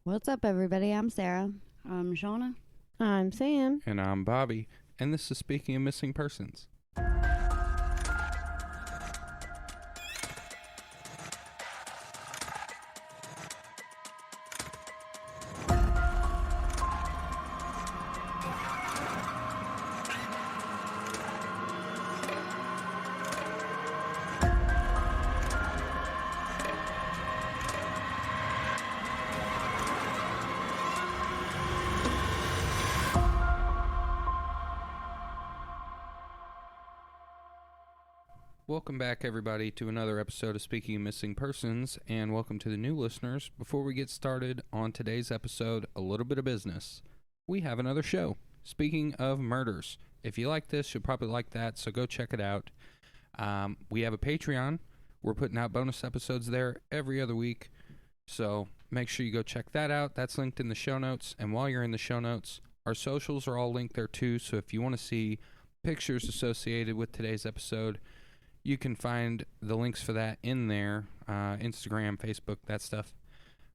What's up, everybody? I'm Sara. I'm Shauna. I'm Sam. And I'm Bobby. And this is Speaking of Missing Persons. Welcome back, everybody, to another episode of Speaking of Missing Persons, and welcome to the new listeners. Before we get started on today's episode, a little bit of business. We have another show, Speaking of Murders. If you like this, you'll probably like that, so go check it out. We have a Patreon. We're putting out bonus episodes there every other week, so make sure you go check that out. That's linked in the show notes, and while you're in the show notes, our socials are all linked there too, so if you want to see pictures associated with today's episode, you can find the links for that in there, Instagram, Facebook, that stuff.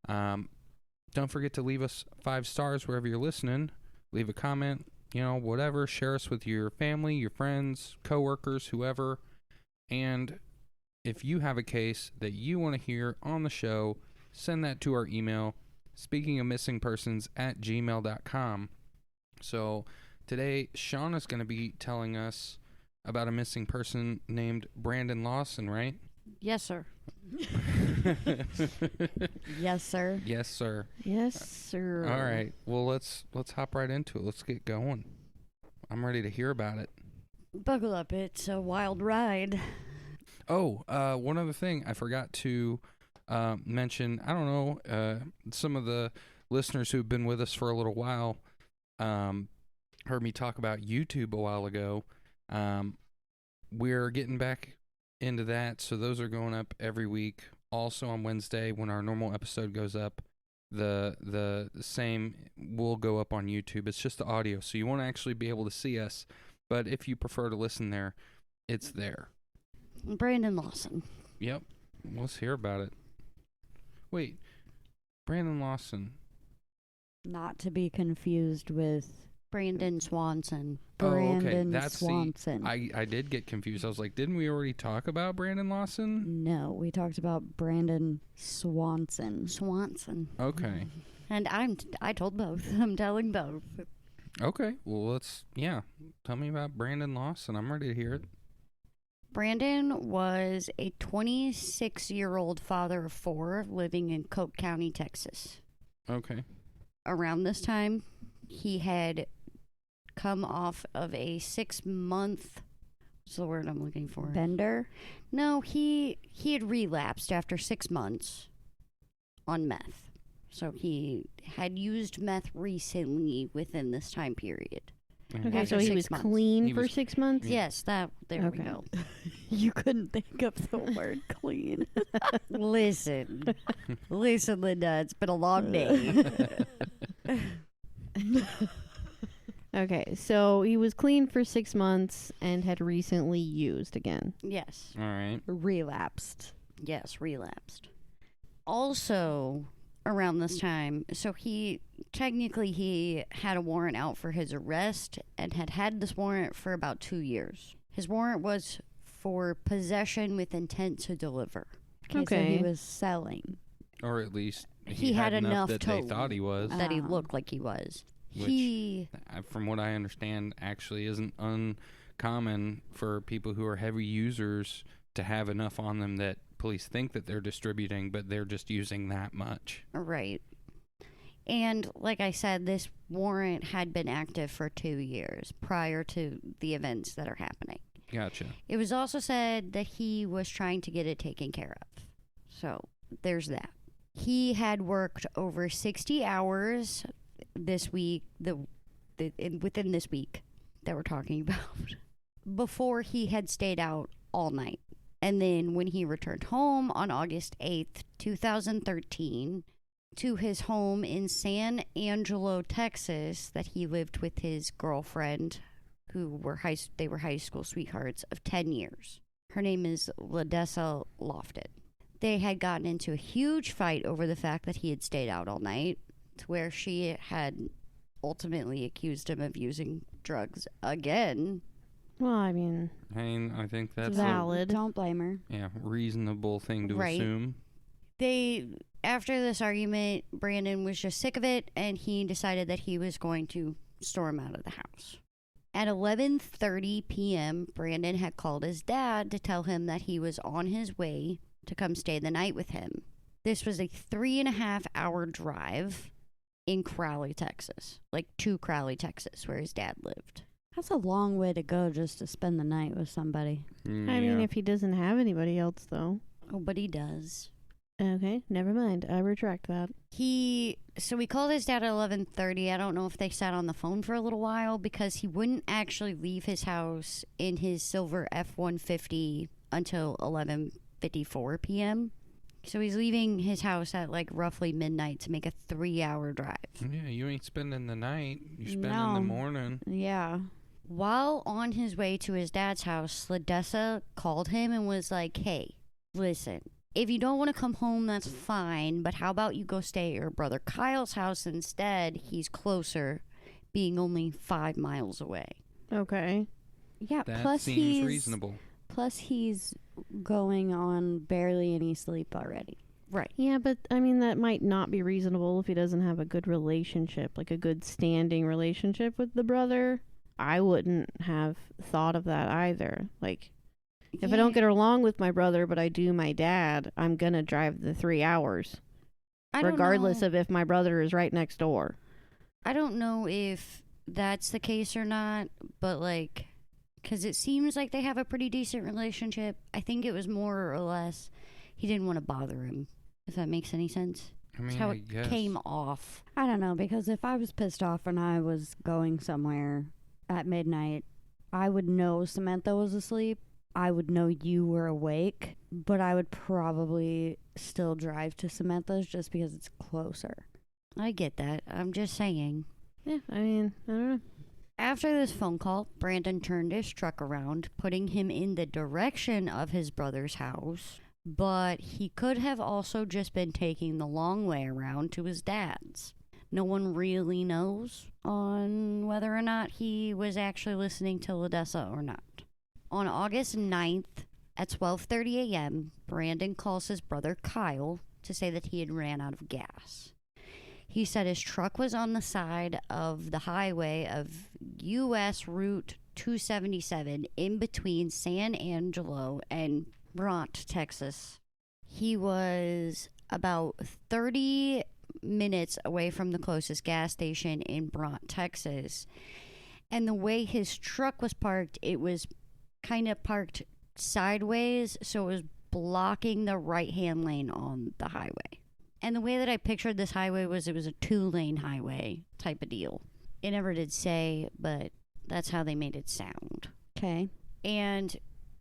Don't forget to leave us 5 stars wherever you're listening. Leave a comment, whatever. Share us with your family, your friends, coworkers, whoever. And if you have a case that you want to hear on the show, send that to our email, speakingofmissingpersons@gmail.com. So today, Shauna's going to be telling us about a missing person named Brandon Lawson, right? Yes, sir. Yes, sir. Yes, sir. Yes, sir. All right. Well, let's hop right into it. Let's get going. I'm ready to hear about it. Buckle up. It's a wild ride. Oh, one other thing I forgot to mention. I don't know. Some of the listeners who've been with us for a little while heard me talk about YouTube a while ago. We're getting back into that, so those are going up every week. Also on Wednesday, when our normal episode goes up, the same will go up on YouTube. It's just the audio, so you won't actually be able to see us, but if you prefer to listen there, it's there. Brandon Lawson. Yep. Let's hear about it. Wait, Brandon Lawson. Not to be confused with Brandon Swanson. Brandon Swanson. I did get confused. I was like, didn't we already talk about Brandon Lawson? No, we talked about Brandon Swanson. Swanson. Okay. And I told both. I'm telling both. Okay. Well, tell me about Brandon Lawson. I'm ready to hear it. Brandon was a 26-year-old father of 4 living in Coke County, Texas. Okay. Around this time, he had come off of a 6-month, what's the word I'm looking for? Bender? No, he had relapsed after 6 months on meth. So he had used meth recently within this time period. Okay, so he was clean for 6 months? Yes, there we go. You couldn't think of the word clean. Listen, Linda, it's been a long day. Okay, so he was clean for 6 months and had recently used again. Yes. All right. Relapsed. Yes, relapsed. Also, around this time, so he had a warrant out for his arrest and had this warrant for about 2 years. His warrant was for possession with intent to deliver. Okay. So he was selling. Or at least he had enough that they thought he was. That he looked like he was. Which, from what I understand, actually isn't uncommon for people who are heavy users to have enough on them that police think that they're distributing, but they're just using that much. Right. And like I said, this warrant had been active for 2 years prior to the events that are happening. Gotcha. It was also said that he was trying to get it taken care of. So there's that. He had worked over 60 hours this week, within this week that we're talking about, before he had stayed out all night. And then when he returned home on August 8th, 2013, to his home in San Angelo, Texas, that he lived with his girlfriend, who were high school sweethearts of 10 years. Her name is Lawson. They had gotten into a huge fight over the fact that he had stayed out all night. to where she had ultimately accused him of using drugs again. Well, I mean, I think that's valid. Don't blame her. reasonable thing to Right. assume. After this argument, Brandon was just sick of it, and he decided that he was going to storm out of the house. At 11:30 p.m., Brandon had called his dad to tell him that he was on his way to come stay the night with him. This was a 3.5-hour drive in Crowley, Texas. Like to Crowley, Texas, where his dad lived. That's a long way to go just to spend the night with somebody. I mean, if he doesn't have anybody else, though. Oh, but he does. Okay, never mind. I retract that. So we called his dad at 11:30. I don't know if they sat on the phone for a little while because he wouldn't actually leave his house in his silver F-150 until 11:54 p.m. So he's leaving his house at like roughly midnight to make a 3-hour drive. Yeah, you ain't spending the night. You spend in No. the morning. Yeah. While on his way to his dad's house, Ledessa called him and was like, hey, listen, if you don't want to come home, that's fine, but how about you go stay at your brother Kyle's house instead? He's closer, being only 5 miles away. Okay. Yeah, That seems reasonable. Plus he's going on barely any sleep already. Right. Yeah, but I mean, that might not be reasonable if he doesn't have a good relationship, like a good standing relationship with the brother. I wouldn't have thought of that either. Like, if I don't get along with my brother, but I do my dad, I'm going to drive the 3 hours, regardless of if my brother is right next door. I don't know if that's the case or not, but like, because it seems like they have a pretty decent relationship. I think it was more or less he didn't want to bother him, if that makes any sense. I mean, That's how I it guess. came off. I don't know, because if I was pissed off and I was going somewhere at midnight, I would know Samantha was asleep. I would know you were awake, but I would probably still drive to Samantha's just because it's closer. I get that. I'm just saying. Yeah, I mean, I don't know. After this phone call, Brandon turned his truck around, putting him in the direction of his brother's house, but he could have also just been taking the long way around to his dad's. No one really knows on whether or not he was actually listening to Ledessa or not. On August 9th at 12:30 a.m., Brandon calls his brother Kyle to say that he had ran out of gas. He said his truck was on the side of the highway of U.S. Route 277 in between San Angelo and Bront, Texas. He was about 30 minutes away from the closest gas station in Bront, Texas. And the way his truck was parked, it was kind of parked sideways, so it was blocking the right-hand lane on the highway. And the way that I pictured this highway was it was a 2-lane highway type of deal. It never did say, but that's how they made it sound. Okay. And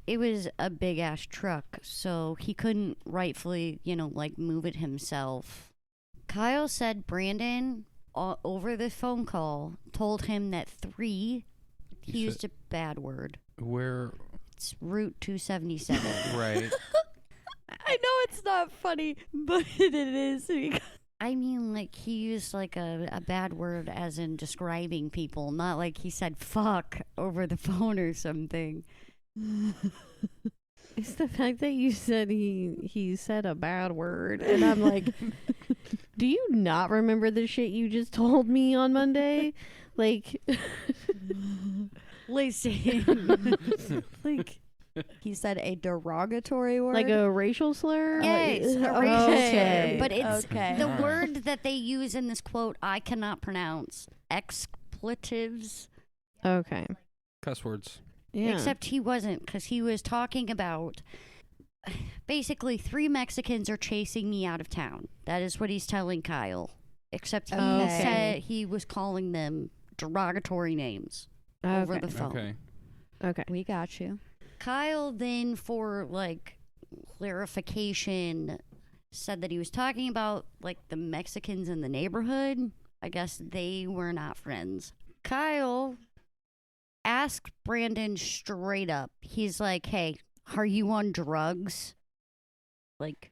it was a big-ass truck, so he couldn't rightfully, move it himself. Kyle said Brandon, over the phone call, told him that he used a bad word. Where? It's Route 277. Right. I know it's not funny, but it is. I mean, like, he used, like, a bad word as in describing people, not like he said fuck over the phone or something. It's the fact that you said he said a bad word, and I'm like, do you not remember the shit you just told me on Monday? Like, Listen. like He said a derogatory word. like a racial slur? Yes, a okay. racial Okay. slur. But it's Okay. the word that they use in this quote I cannot pronounce. Expletives. Okay. Cuss words. Yeah. Except he wasn't, because he was talking about basically 3 Mexicans are chasing me out of town. That is what he's telling Kyle. Except he Okay. said he was calling them derogatory names over Okay. the phone. Okay. Okay. We got you. Kyle then, for like clarification, said that he was talking about like the Mexicans in the neighborhood. I guess they were not friends. Kyle asked Brandon straight up. He's like, "Hey, are you on drugs? Like,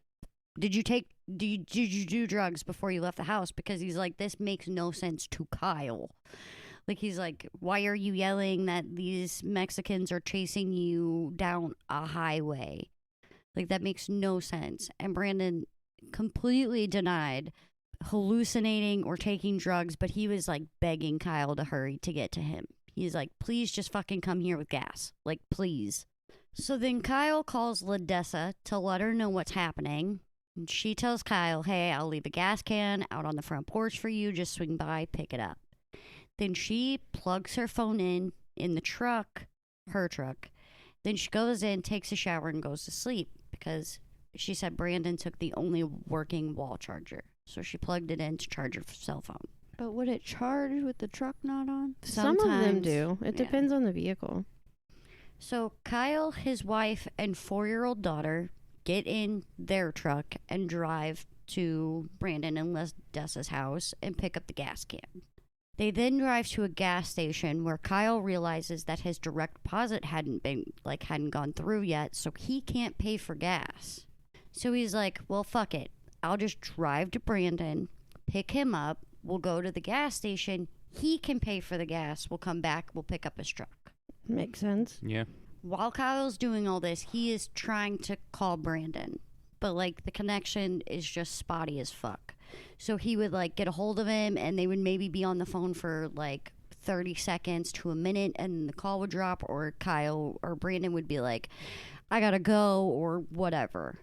did you take did you do drugs before you left the house? Because he's like, this makes no sense to Kyle. Like, he's like, why are you yelling that these Mexicans are chasing you down a highway? Like, that makes no sense. And Brandon completely denied hallucinating or taking drugs, but he was like begging Kyle to hurry to get to him. He's like, please just fucking come here with gas. Like, please. So then Kyle calls LaDessa to let her know what's happening. And she tells Kyle, hey, I'll leave a gas can out on the front porch for you. Just swing by, pick it up. Then she plugs her phone in the truck, her truck. Then she goes in, takes a shower, and goes to sleep because she said Brandon took the only working wall charger. So she plugged it in to charge her cell phone. But would it charge with the truck not on? Some of them Sometimes, do. It yeah. depends on the vehicle. So Kyle, his wife, and 4-year-old daughter get in their truck and drive to Brandon and LaDessa's house and pick up the gas can. They then drive to a gas station where Kyle realizes that his direct deposit hadn't gone through yet, so he can't pay for gas. So he's like, well, fuck it. I'll just drive to Brandon, pick him up, we'll go to the gas station, he can pay for the gas, we'll come back, we'll pick up his truck. Makes sense. Yeah. While Kyle's doing all this, he is trying to call Brandon, but like the connection is just spotty as fuck. So he would like get a hold of him and they would maybe be on the phone for like 30 seconds to a minute and the call would drop, or Kyle or Brandon would be like, I gotta go or whatever.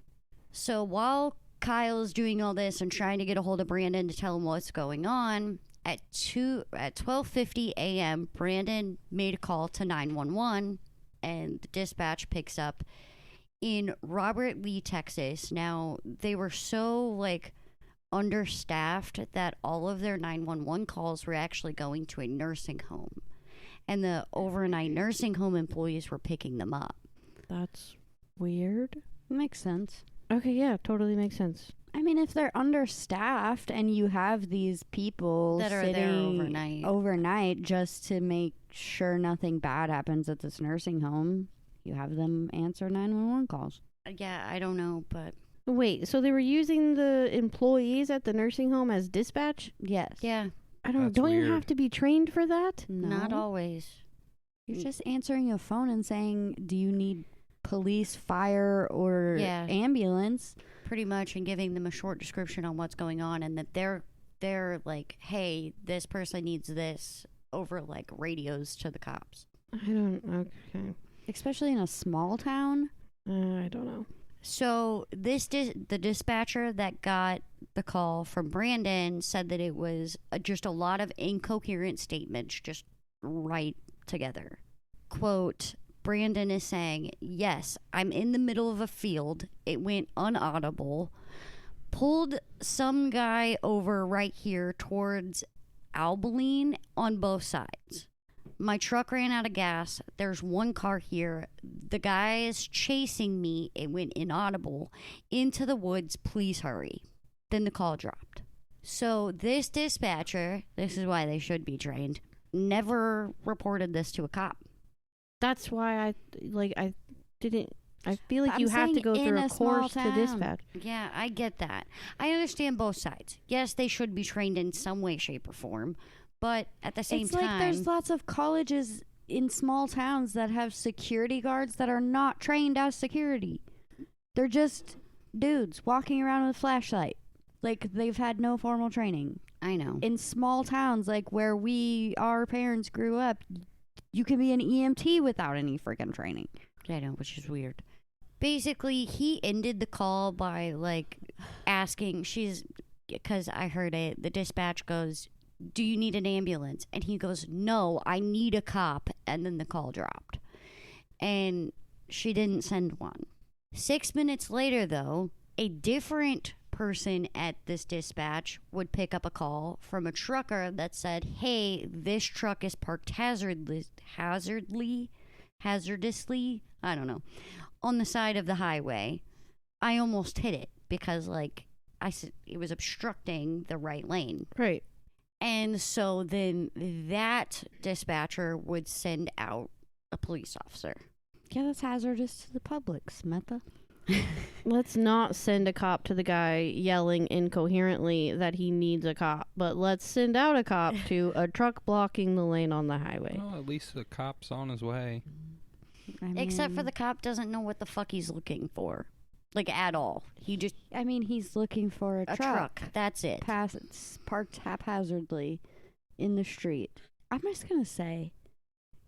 So while Kyle's doing all this and trying to get a hold of Brandon to tell him what's going on, at 12:50 a.m., Brandon made a call to 911 and the dispatch picks up in Robert Lee, Texas. Now, they were so like understaffed that all of their 911 calls were actually going to a nursing home, and the overnight nursing home employees were picking them up. That's weird. Makes sense. Okay, yeah, totally makes sense. I mean, if they're understaffed and you have these people That are there sitting overnight. just to make sure nothing bad happens at this nursing home, you have them answer 911 calls. Yeah, I don't know, but Wait, so they were using the employees at the nursing home as dispatch? Yes. yeah, I don't. That's Don't you weird. have to be trained for that? No. not always. You're just answering a phone and saying, do you need police, fire, or Yeah. ambulance? Pretty much, and giving them a short description on what's going on, and that they're like, hey, this person needs this, over like radios to the cops. I don't. Okay. Especially in a small town. I don't know. So the dispatcher that got the call from Brandon said that it was just a lot of incoherent statements just right together. Quote, Brandon is saying, yes, I'm in the middle of a field. It went unaudible. Pulled some guy over right here towards Albaline on both sides. My truck ran out of gas. There's one car here. The guy is chasing me. It went inaudible. Into the woods. Please hurry. Then the call dropped. So this dispatcher, this is why they should be trained, never reported this to a cop. That's why I didn't. I feel like I'm you have to saying go in through a a small course to town. dispatch. Yeah, I get that. I understand both sides. Yes, they should be trained in some way, shape, or form. But at the same It's time, like there's lots of colleges in small towns that have security guards that are not trained as security. They're just dudes walking around with a flashlight. Like, they've had no formal training. I know. In small towns, like where our parents grew up, you can be an EMT without any freaking training. I know, which is weird. Basically, he ended the call by, like, asking, because I heard it, the dispatch goes, do you need an ambulance? And he goes, no, I need a cop. And then the call dropped. And she didn't send one. 6 minutes later, though, a different person at this dispatch would pick up a call from a trucker that said, hey, this truck is parked hazardously, I don't know, on the side of the highway. I almost hit it because, like, it was obstructing the right lane. Right. And so then that dispatcher would send out a police officer. Yeah, that's hazardous to the public, Samantha. Let's not send a cop to the guy yelling incoherently that he needs a cop, but let's send out a cop to a truck blocking the lane on the highway. Well, at least the cop's on his way. Except for the cop doesn't know what the fuck he's looking for. Like, at all. He just... I mean, he's looking for a truck. That's it. It's parked haphazardly in the street. I'm just going to say,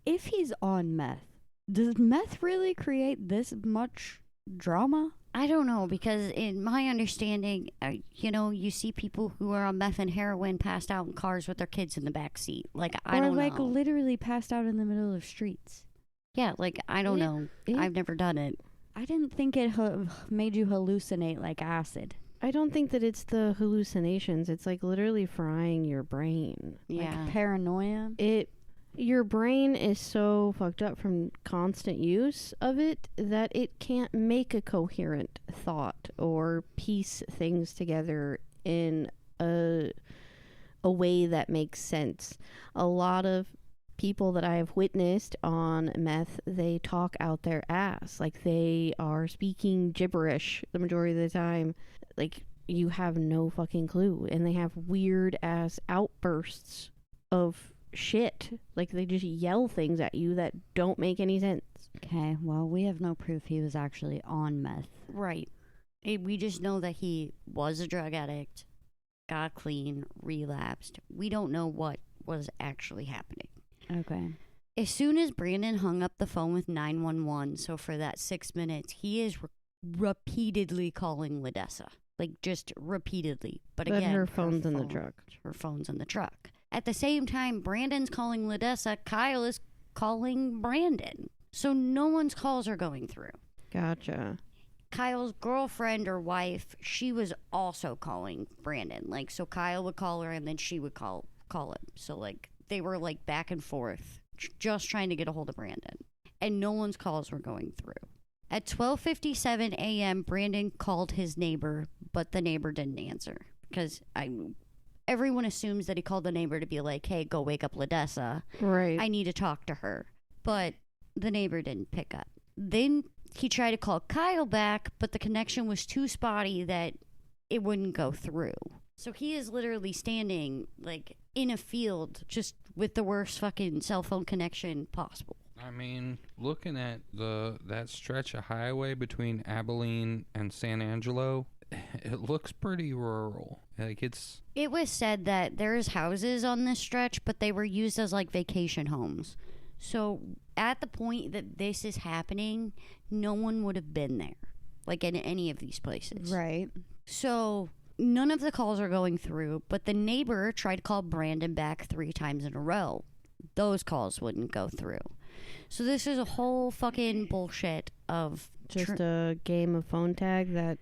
if he's on meth, does meth really create this much drama? I don't know, because in my understanding, you see people who are on meth and heroin passed out in cars with their kids in the back seat. Like, I don't know. Or, literally passed out in the middle of streets. Yeah, like, I don't know. I've never done it. I didn't think it made you hallucinate like acid. I don't think that it's the hallucinations. It's like literally frying your brain. Yeah. Like paranoia. Your brain is so fucked up from constant use of it that it can't make a coherent thought or piece things together in a way that makes sense. A lot of people that I have witnessed on meth, they talk out their ass. Like, they are speaking gibberish the majority of the time. Like, you have no fucking clue. And they have weird ass outbursts of shit. Like, they just yell things at you that don't make any sense. Okay, well, we have no proof he was actually on meth. Right. We just know that he was a drug addict, got clean, relapsed. We don't know what was actually happening. Okay. As soon as Brandon hung up the phone with 911, so for that 6 minutes, he is repeatedly calling Ledessa. Like, just repeatedly. But again, her phone's in the truck. Her phone's in the truck. At the same time, Brandon's calling Ledessa. Kyle is calling Brandon. So no one's calls are going through. Gotcha. Kyle's girlfriend or wife, she was also calling Brandon. Like, so Kyle would call her and then she would call him. So, like, they were, like, back and forth, just trying to get a hold of Brandon. And no one's calls were going through. At 12:57 a.m., Brandon called his neighbor, but the neighbor didn't answer. Because everyone assumes that he called the neighbor to be like, hey, go wake up Ledessa. Right. I need to talk to her. But the neighbor didn't pick up. Then he tried to call Kyle back, but the connection was too spotty that it wouldn't go through. So he is literally standing, like, in a field just with the worst fucking cell phone connection possible. I mean, looking at that stretch of highway between Abilene and San Angelo, it looks pretty rural. Like, it was said that there's houses on this stretch, but they were used as, like, vacation homes. So at the point that this is happening, no one would have been there, like, in any of these places. Right. So none of the calls are going through, but the neighbor tried to call Brandon back 3 times in a row. Those calls wouldn't go through. So this is a whole fucking bullshit of... Just a game of phone tag that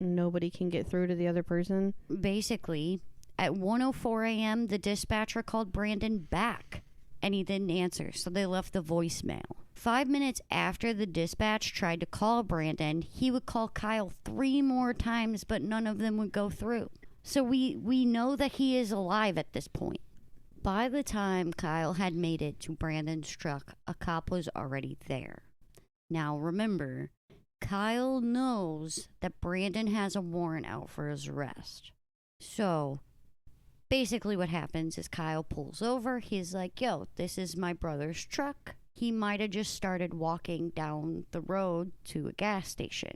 nobody can get through to the other person? Basically, at 1:04 a.m., the dispatcher called Brandon back, and he didn't answer, so they left the voicemail. 5 minutes after the dispatch tried to call Brandon, he would call Kyle 3 more times, but none of them would go through. So we know that he is alive at this point. By the time Kyle had made it to Brandon's truck, a cop was already there. Now remember, Kyle knows that Brandon has a warrant out for his arrest. So basically what happens is Kyle pulls over. He's like, yo, this is my brother's truck. He might have just started walking down the road to a gas station.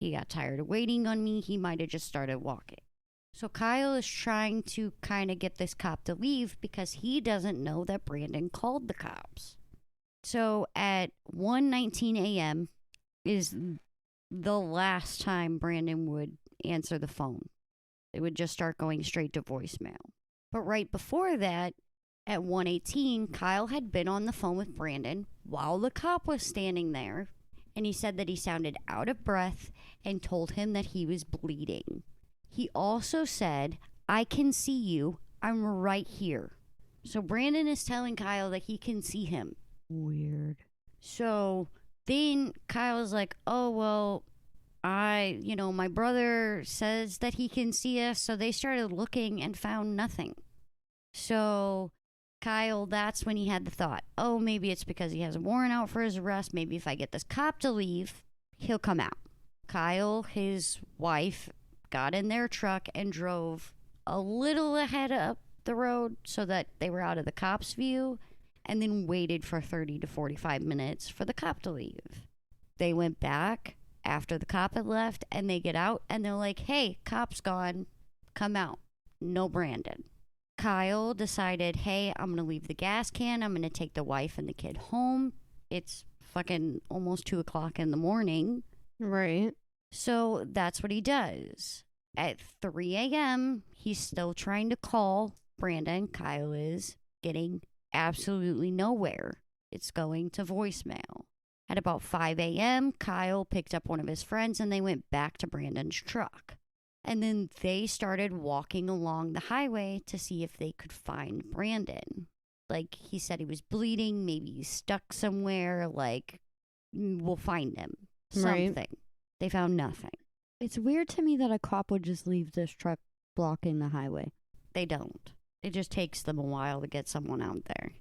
He got tired of waiting on me. He might have just started walking. So Kyle is trying to kind of get this cop to leave because he doesn't know that Brandon called the cops. So at 1:19 a.m. is the last time Brandon would answer the phone. It would just start going straight to voicemail. But right before that, at 1:18, Kyle had been on the phone with Brandon while the cop was standing there, and he said that he sounded out of breath and told him that he was bleeding. He also said, I can see you. I'm right here. So Brandon is telling Kyle that he can see him. Weird. So then Kyle's like, oh, well, my brother says that he can see us. So they started looking and found nothing. So Kyle, that's when he had the thought, oh, maybe it's because he has a warrant out for his arrest. Maybe if I get this cop to leave, he'll come out. Kyle, his wife, got in their truck and drove a little ahead up the road so that they were out of the cops' view, and then waited for 30 to 45 minutes for the cop to leave. They went back after the cop had left, and they get out, and they're like, hey, cop's gone. Come out. No Brandon. Kyle decided, hey, I'm going to leave the gas can. I'm going to take the wife and the kid home. It's fucking almost 2 o'clock in the morning. Right. So that's what he does. At 3 a.m., he's still trying to call Brandon. Kyle is getting absolutely nowhere. It's going to voicemail. At about 5 a.m., Kyle picked up one of his friends and they went back to Brandon's truck. And then they started walking along the highway to see if they could find Brandon. Like, he said he was bleeding, maybe he's stuck somewhere, like, we'll find him. Something. Right. They found nothing. It's weird to me that a cop would just leave this truck blocking the highway. They don't. It just takes them a while to get someone out there.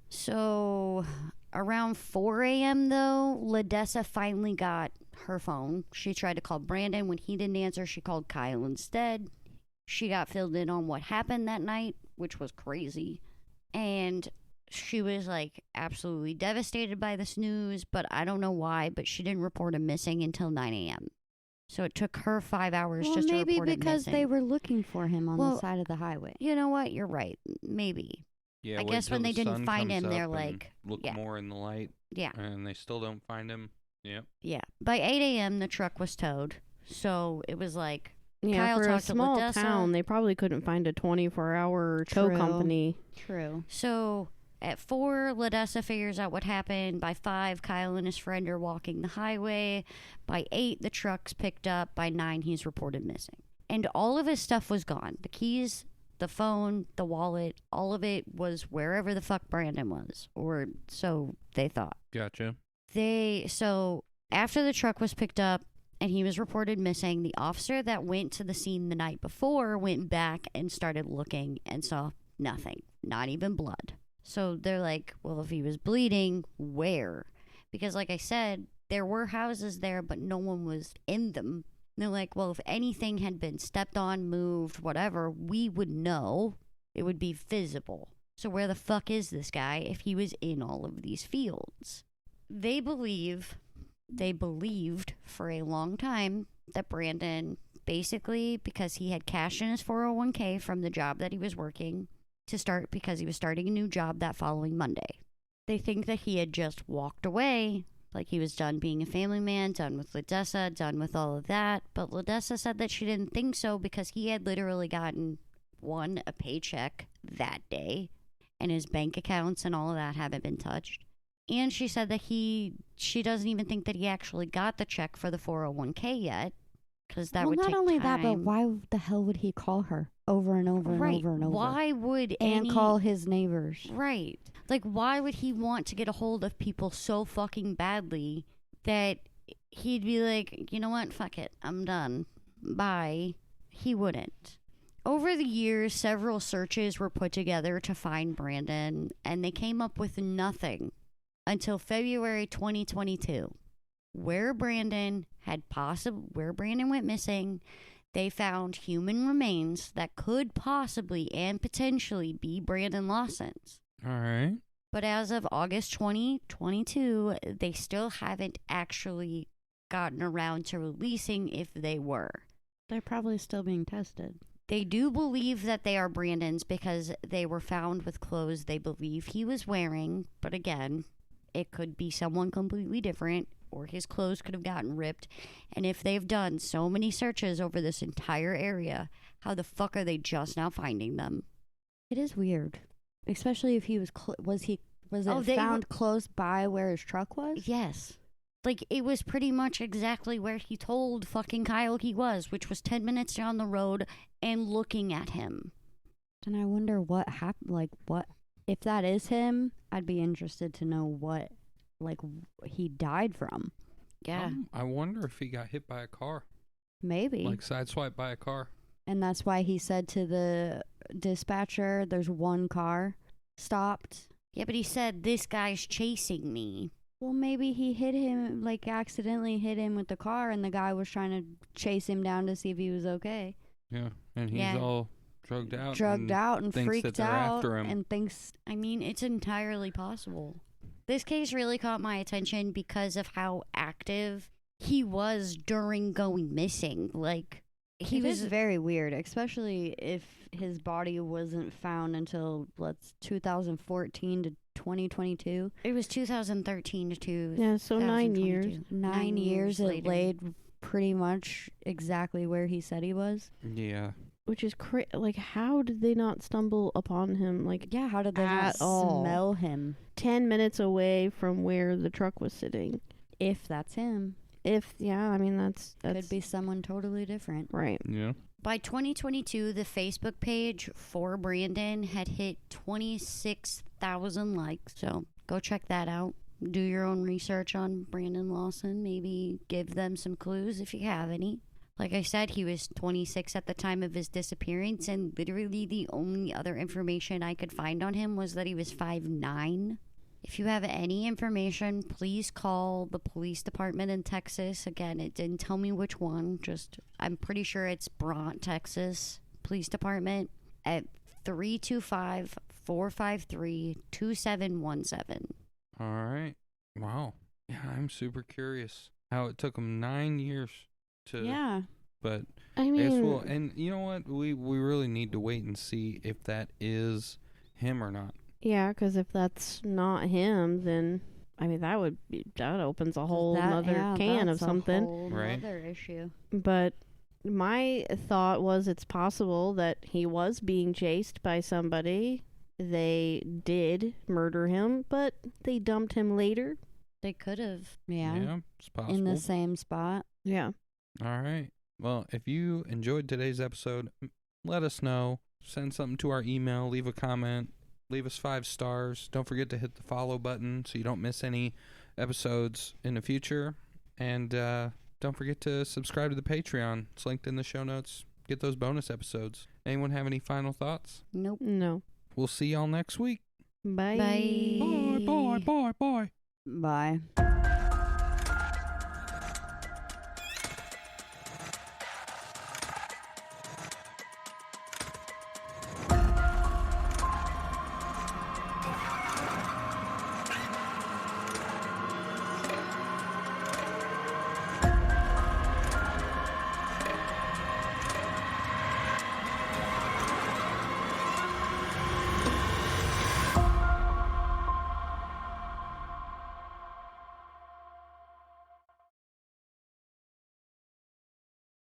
So, around 4 a.m., though, Ladessa finally got her phone. She tried to call Brandon. When he didn't answer, she called Kyle instead. She got filled in on what happened that night, which was crazy. And she was, like, absolutely devastated by this news, but I don't know why, but she didn't report him missing until 9 a.m. So it took her 5 hours just to report him missing. Maybe because they were looking for him on the side of the highway. You know what? You're right. Maybe. Yeah, I wait guess till when they the didn't sun find comes him, they're up and like, look yeah. more in the light. Yeah. And they still don't find him. Yep. Yeah. By 8 a.m., the truck was towed. So it was like, Yeah, Kyle for a talked to small Ladessa. town, they probably couldn't find a 24-hour tow True. company. True. So at 4, Ladessa figures out what happened. By 5, Kyle and his friend are walking the highway. By 8, the truck's picked up. By 9, he's reported missing. And all of his stuff was gone. The keys, the phone, the wallet, all of it was wherever the fuck Brandon was. Or so they thought. Gotcha. So after the truck was picked up and he was reported missing, the officer that went to the scene the night before went back and started looking and saw nothing, not even blood. So they're like, well, if he was bleeding, where? Because like I said, there were houses there, but no one was in them. And they're like, well, if anything had been stepped on, moved, whatever, we would know. It would be visible. So where the fuck is this guy if he was in all of these fields? They believed for a long time that Brandon, basically because he had cash in his 401k from the job that he was working to start, because he was starting a new job that following Monday. They think that he had just walked away, like he was done being a family man, done with Ladessa, done with all of that. But Ladessa said that she didn't think so because he had literally gotten, a paycheck that day, and his bank accounts and all of that haven't been touched. And she said that she doesn't even think that he actually got the check for the 401k yet, because that would take time. Not only that, but why the hell would he call her over and over and over and over? Why would call his neighbors? Right. Like, why would he want to get a hold of people so fucking badly that he'd be like, you know what, fuck it, I'm done, bye? He wouldn't. Over the years, several searches were put together to find Brandon, and they came up with nothing until February 2022, where Brandon went missing. They found human remains that could possibly and potentially be Brandon Lawson's. All right. But as of August 2022, they still haven't actually gotten around to releasing if they were. They're probably still being tested. They do believe that they are Brandon's because they were found with clothes they believe he was wearing. But again, it could be someone completely different, or his clothes could have gotten ripped. And if they've done so many searches over this entire area, how the fuck are they just now finding them? It is weird, especially if he was found close by where his truck was? Yes. Like, it was pretty much exactly where he told fucking Kyle he was, which was 10 minutes down the road and looking at him. And I wonder what happened, like, what, if that is him, I'd be interested to know what, like, he died from. Yeah. I wonder if he got hit by a car. Maybe. Like sideswiped by a car. And that's why he said to the dispatcher, there's one car stopped. Yeah, but he said, this guy's chasing me. Well, maybe he hit him, like accidentally hit him with the car, and the guy was trying to chase him down to see if he was okay. Yeah, and he's Yeah. all drugged out. Drugged out and thinks freaked that they're out after him. and thinks I mean, it's entirely possible. This case really caught my attention because of how active he was during going missing. Like, he it was is very weird, especially if his body wasn't found until 2014 to 2022. It was 2013 to Yeah, so 9 years. 2022. 9 years it later. laid pretty much exactly where he said he was. Yeah. Which is like, how did they not stumble upon him? Like, Yeah, how did they not At all. smell him? 10 minutes away from where the truck was sitting. If that's him, I mean, that's could be someone totally different. right. Yeah. By 2022, the Facebook page for Brandon had hit 26,000 likes. So go check that out. Do your own research on Brandon Lawson. Maybe give them some clues if you have any. Like I said, he was 26 at the time of his disappearance, and literally the only other information I could find on him was that he was 5'9". If you have any information, please call the police department in Texas. Again, it didn't tell me which one. Just, I'm pretty sure it's Bront, Texas Police Department at 325-453-2717. All right. Wow. Yeah, I'm super curious how it took him 9 years to. Yeah. But I I guess mean, we'll, and you know what? We really need to wait and see if that is him or not. yeah, because if that's not him, then, I mean, that opens a whole nother can of something. Whole Right. Other issue. But my thought was it's possible that he was being chased by somebody. They did murder him, but they dumped him later. They could have. Yeah. It's possible. In the same spot. Yeah. All right. Well, if you enjoyed today's episode, let us know. Send something to our email. Leave a comment. Leave us 5 stars. Don't forget to hit the follow button so you don't miss any episodes in the future. And don't forget to subscribe to the Patreon. It's linked in the show notes. Get those bonus episodes. Anyone have any final thoughts? Nope. No. We'll see y'all next week. Bye. Bye. Bye, bye, bye, bye. Bye.